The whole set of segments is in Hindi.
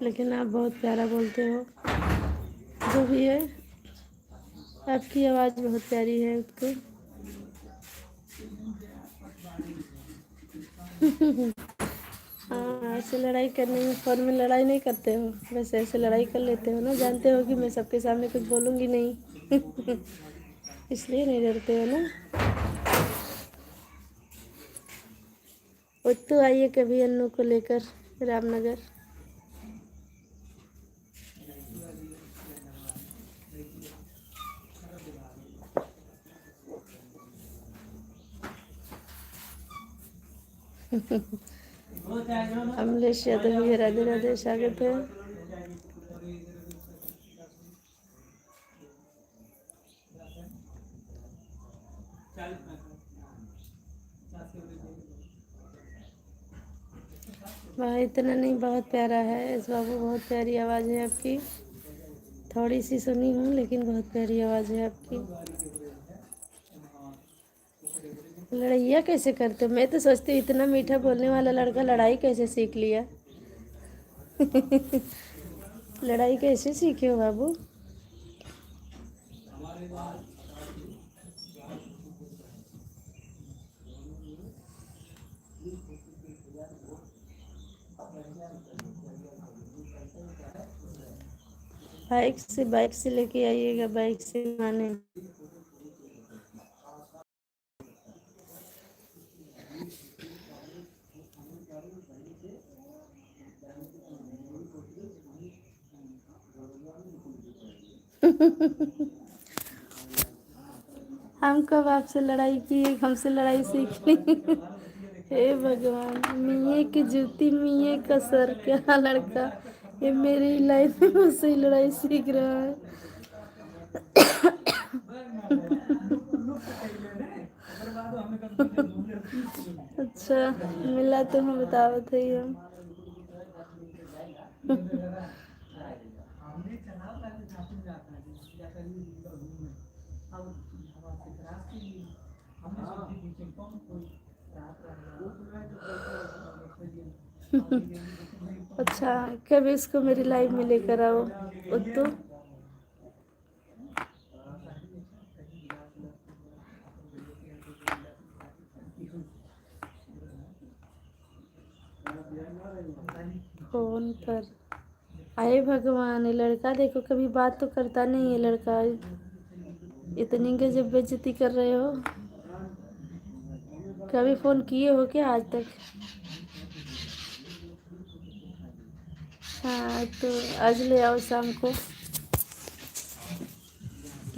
लेकिन आप बहुत प्यारा बोलते हो। जो भी है, आपकी आवाज़ बहुत प्यारी है उसको। हाँ, ऐसे लड़ाई करने में, फ़ोन में लड़ाई नहीं करते हो, बस ऐसे लड़ाई कर लेते हो ना। जानते हो कि मैं सबके सामने कुछ बोलूँगी नहीं। इसलिए नहीं डरते हो ना। और तो आइए कभी अन्नू को लेकर रामनगर। अमलेश यादव भी राधे राधे, स्वागत है। वाह, इतना नहीं, बहुत प्यारा है इस बाबू, बहुत प्यारी आवाज़ है आपकी। थोड़ी सी सुनी हूँ लेकिन बहुत प्यारी आवाज़ है आपकी। लड़ाइयाँ कैसे करते हो? मैं तो सोचती हूँ इतना मीठा बोलने वाला लड़का लड़ाई कैसे सीख लिया। लड़ाई कैसे सीखे हो बाबू? बाइक से लेके आइएगा, बाइक से आने। हम कब आपसे लड़ाई किए, हमसे लड़ाई सीखनी। हे भगवान, मियाँ की जूती मियाँ का सर, क्या लड़का ये मेरी लाइफ में मुझसे ही लड़ाई सीख रहा है। अच्छा, मिला तो हम बतावत है हम। अच्छा, कभी इसको मेरी लाइफ में लेकर आओ उत्तू। फोन पर आए भगवान, ये लड़का देखो कभी बात तो करता नहीं है लड़का। इतनी गजब बेइज्जती कर रहे हो। कभी फ़ोन किए हो क्या आज तक? हाँ, तो आज ले आओ शाम को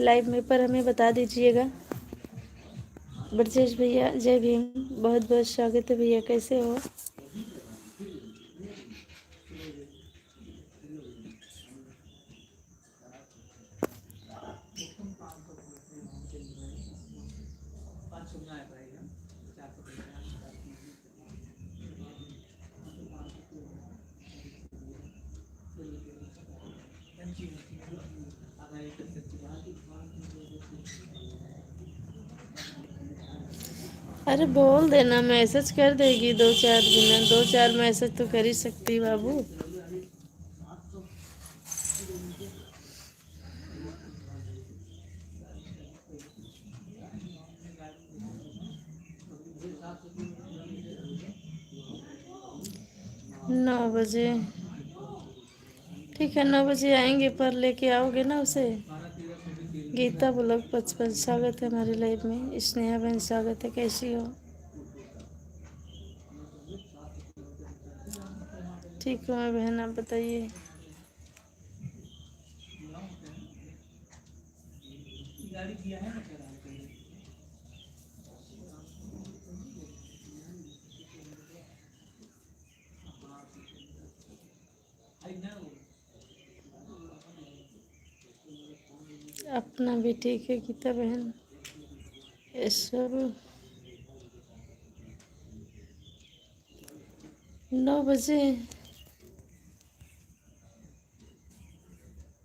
लाइव में, पर हमें बता दीजिएगा। ब्रजेश भैया जय भीम, बहुत बहुत स्वागत है भैया, कैसे हो? अरे बोल देना, मैसेज कर देगी 2-4 दिन, 2-4 मैसेज तो कर ही सकती बाबू। नौ बजे ठीक है, 9 बजे आएंगे, पर लेके आओगे ना उसे। गीता ब्लॉग 55 स्वागत है हमारी लाइफ में। स्नेहा बहन स्वागत है, कैसी हो? ठीक हूँ मैं बहन, आप बताइए। अपना भी ठीक है गीता बहन। ये सब 9 बजे